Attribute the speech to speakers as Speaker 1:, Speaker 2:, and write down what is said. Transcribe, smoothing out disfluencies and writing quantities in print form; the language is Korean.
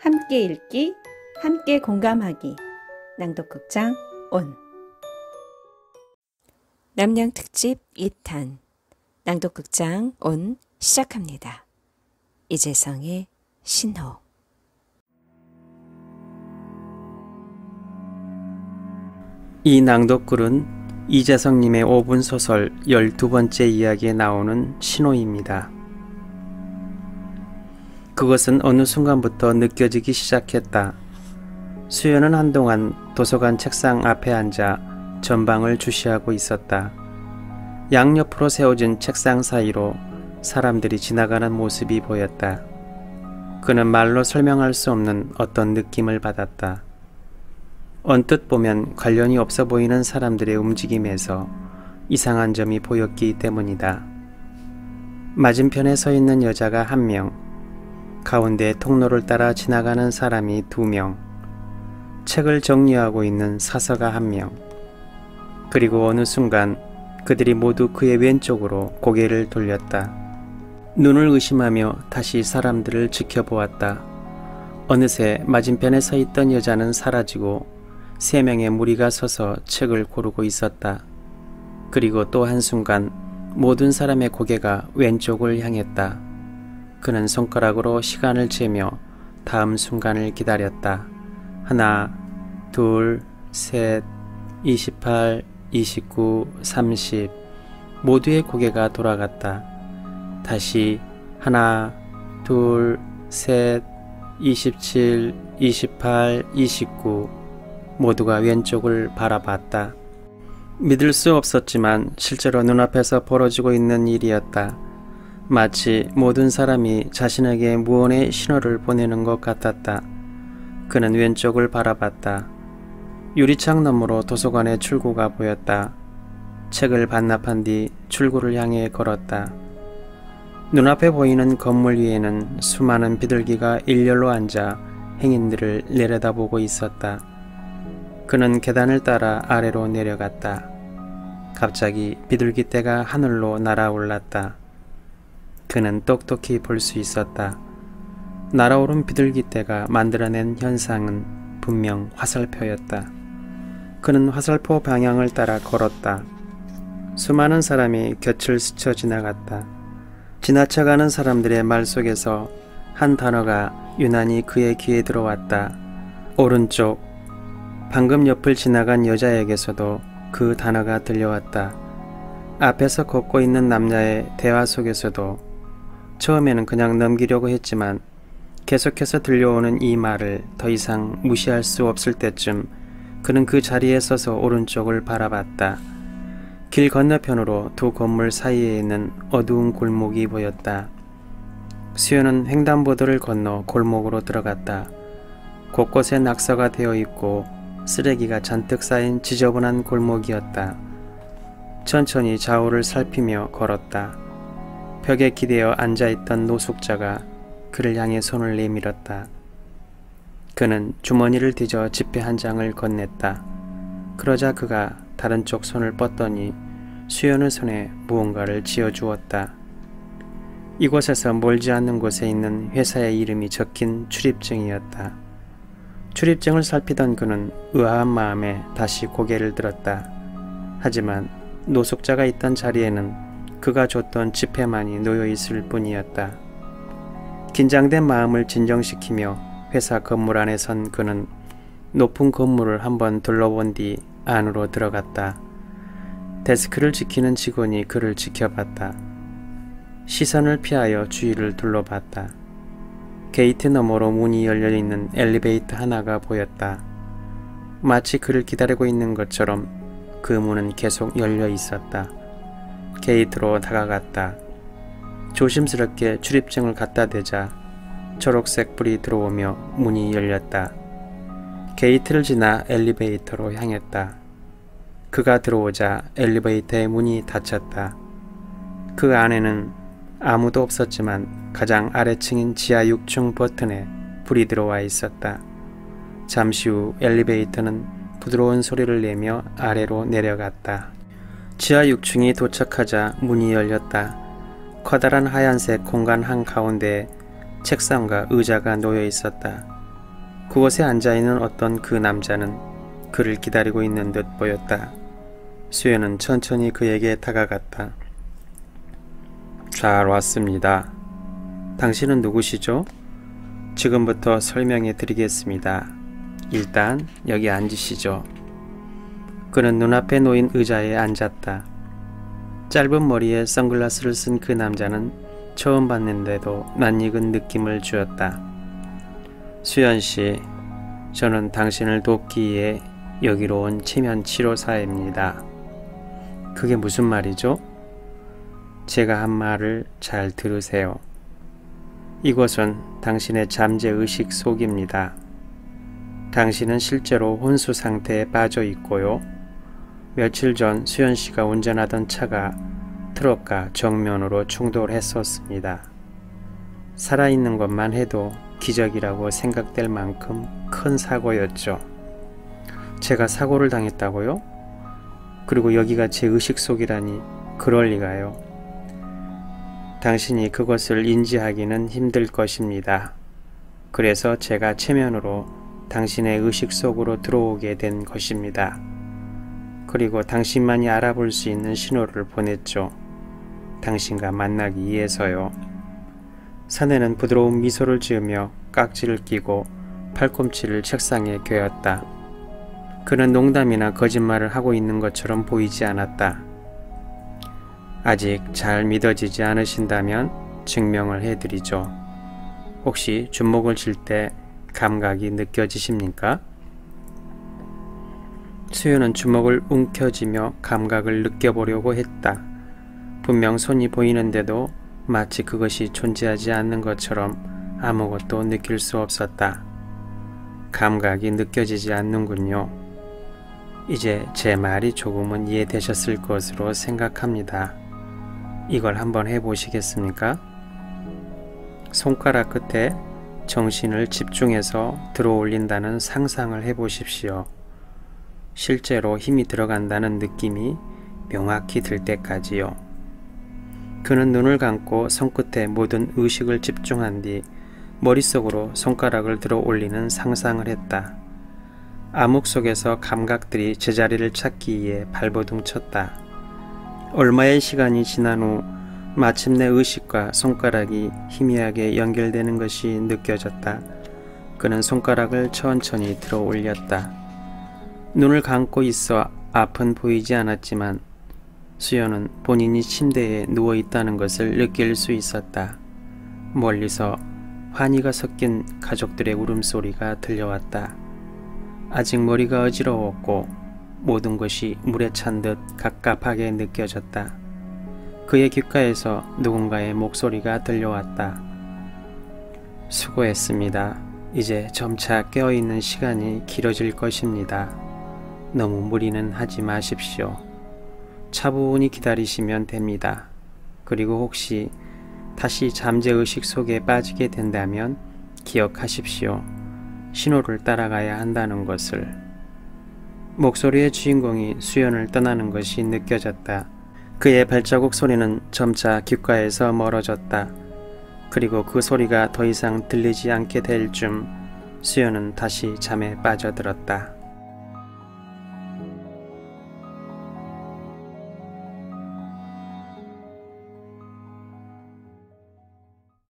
Speaker 1: 함께 읽기, 함께 공감하기. 낭독극장 온. 남양 특집 2탄. 낭독극장 온 시작합니다. 이재성의 신호.
Speaker 2: 이 낭독글은 이재성님의 5분 소설 12번째 이야기에 나오는 신호입니다. 그것은 어느 순간부터 느껴지기 시작했다. 수연은 한동안 도서관 책상 앞에 앉아 전방을 주시하고 있었다. 양옆으로 세워진 책상 사이로 사람들이 지나가는 모습이 보였다. 그는 말로 설명할 수 없는 어떤 느낌을 받았다. 언뜻 보면 관련이 없어 보이는 사람들의 움직임에서 이상한 점이 보였기 때문이다. 맞은편에 서 있는 여자가 1명, 가운데 통로를 따라 지나가는 사람이 2명, 책을 정리하고 있는 사서가 1명, 그리고 어느 순간 그들이 모두 그의 왼쪽으로 고개를 돌렸다. 눈을 의심하며 다시 사람들을 지켜보았다. 어느새 맞은편에 서 있던 여자는 사라지고 3명의 무리가 서서 책을 고르고 있었다. 그리고 또 한순간 모든 사람의 고개가 왼쪽을 향했다. 그는 손가락으로 시간을 재며 다음 순간을 기다렸다. 1, 2, 3, 28, 29, 30 모두의 고개가 돌아갔다. 다시 1, 2, 3, 27, 28, 29 모두가 왼쪽을 바라봤다. 믿을 수 없었지만 실제로 눈앞에서 벌어지고 있는 일이었다. 마치 모든 사람이 자신에게 무언의 신호를 보내는 것 같았다. 그는 왼쪽을 바라봤다. 유리창 너머로 도서관의 출구가 보였다. 책을 반납한 뒤 출구를 향해 걸었다. 눈앞에 보이는 건물 위에는 수많은 비둘기가 일렬로 앉아 행인들을 내려다보고 있었다. 그는 계단을 따라 아래로 내려갔다. 갑자기 비둘기 떼가 하늘로 날아올랐다. 그는 똑똑히 볼 수 있었다. 날아오른 비둘기 떼가 만들어낸 현상은 분명 화살표였다. 그는 화살표 방향을 따라 걸었다. 수많은 사람이 곁을 스쳐 지나갔다. 지나쳐가는 사람들의 말 속에서 한 단어가 유난히 그의 귀에 들어왔다. 오른쪽. 방금 옆을 지나간 여자에게서도 그 단어가 들려왔다. 앞에서 걷고 있는 남자의 대화 속에서도 처음에는 그냥 넘기려고 했지만 계속해서 들려오는 이 말을 더 이상 무시할 수 없을 때쯤 그는 그 자리에 서서 오른쪽을 바라봤다. 길 건너편으로 2 건물 사이에 있는 어두운 골목이 보였다. 수연은 횡단보도를 건너 골목으로 들어갔다. 곳곳에 낙서가 되어 있고 쓰레기가 잔뜩 쌓인 지저분한 골목이었다. 천천히 좌우를 살피며 걸었다. 벽에 기대어 앉아있던 노숙자가 그를 향해 손을 내밀었다. 그는 주머니를 뒤져 지폐 한 장을 건넸다. 그러자 그가 다른 쪽 손을 뻗더니 수연의 손에 무언가를 쥐어주었다. 이곳에서 멀지 않는 곳에 있는 회사의 이름이 적힌 출입증이었다. 출입증을 살피던 그는 의아한 마음에 다시 고개를 들었다. 하지만 노숙자가 있던 자리에는 그가 줬던 지폐만이 놓여있을 뿐이었다. 긴장된 마음을 진정시키며 회사 건물 안에 선 그는 높은 건물을 한번 둘러본 뒤 안으로 들어갔다. 데스크를 지키는 직원이 그를 지켜봤다. 시선을 피하여 주위를 둘러봤다. 게이트 너머로 문이 열려있는 엘리베이터 하나가 보였다. 마치 그를 기다리고 있는 것처럼 그 문은 계속 열려 있었다. 게이트로 다가갔다. 조심스럽게 출입증을 갖다 대자 초록색 불이 들어오며 문이 열렸다. 게이트를 지나 엘리베이터로 향했다. 그가 들어오자 엘리베이터의 문이 닫혔다. 그 안에는 아무도 없었지만 가장 아래층인 지하 6층 버튼에 불이 들어와 있었다. 잠시 후 엘리베이터는 부드러운 소리를 내며 아래로 내려갔다. 지하 6층이 도착하자 문이 열렸다. 커다란 하얀색 공간 한가운데에 책상과 의자가 놓여 있었다. 그곳에 앉아있는 어떤 그 남자는 그를 기다리고 있는 듯 보였다. 수연은 천천히 그에게 다가갔다. 잘 왔습니다. 당신은 누구시죠? 지금부터 설명해 드리겠습니다. 일단 여기 앉으시죠. 그는 눈앞에 놓인 의자에 앉았다. 짧은 머리에 선글라스를 쓴 그 남자는 처음 봤는데도 낯익은 느낌을 주었다. 수연씨, 저는 당신을 돕기 위해 여기로 온 체면 치료사입니다. 그게 무슨 말이죠? 제가 한 말을 잘 들으세요. 이곳은 당신의 잠재의식 속입니다. 당신은 실제로 혼수 상태에 빠져 있고요. 며칠 전 수연씨가 운전하던 차가 트럭과 정면으로 충돌했었습니다. 살아있는 것만 해도 기적이라고 생각될 만큼 큰 사고였죠. 제가 사고를 당했다고요? 그리고 여기가 제 의식 속이라니 그럴 리가요. 당신이 그것을 인지하기는 힘들 것입니다. 그래서 제가 체면으로 당신의 의식 속으로 들어오게 된 것입니다. 그리고 당신만이 알아볼 수 있는 신호를 보냈죠. 당신과 만나기 위해서요. 사내는 부드러운 미소를 지으며 깍지를 끼고 팔꿈치를 책상에 괴었다. 그는 농담이나 거짓말을 하고 있는 것처럼 보이지 않았다. 아직 잘 믿어지지 않으신다면 증명을 해드리죠. 혹시 주먹을 쥘 때 감각이 느껴지십니까? 수연은 주먹을 움켜쥐며 감각을 느껴보려고 했다. 분명 손이 보이는데도 마치 그것이 존재하지 않는 것처럼 아무것도 느낄 수 없었다. 감각이 느껴지지 않는군요. 이제 제 말이 조금은 이해되셨을 것으로 생각합니다. 이걸 한번 해보시겠습니까? 손가락 끝에 정신을 집중해서 들어올린다는 상상을 해보십시오. 실제로 힘이 들어간다는 느낌이 명확히 들 때까지요. 그는 눈을 감고 손끝에 모든 의식을 집중한 뒤 머릿속으로 손가락을 들어 올리는 상상을 했다. 암흑 속에서 감각들이 제자리를 찾기 위해 발버둥 쳤다. 얼마의 시간이 지난 후 마침내 의식과 손가락이 희미하게 연결되는 것이 느껴졌다. 그는 손가락을 천천히 들어 올렸다. 눈을 감고 있어 앞은 보이지 않았지만 수연은 본인이 침대에 누워 있다는 것을 느낄 수 있었다. 멀리서 환희가 섞인 가족들의 울음소리가 들려왔다. 아직 머리가 어지러웠고 모든 것이 물에 찬 듯 갑갑하게 느껴졌다. 그의 귓가에서 누군가의 목소리가 들려왔다. 수고했습니다. 이제 점차 깨어있는 시간이 길어질 것입니다. 너무 무리는 하지 마십시오. 차분히 기다리시면 됩니다. 그리고 혹시 다시 잠재의식 속에 빠지게 된다면 기억하십시오. 신호를 따라가야 한다는 것을. 목소리의 주인공이 수연을 떠나는 것이 느껴졌다. 그의 발자국 소리는 점차 귓가에서 멀어졌다. 그리고 그 소리가 더 이상 들리지 않게 될 쯤 수연은 다시 잠에 빠져들었다.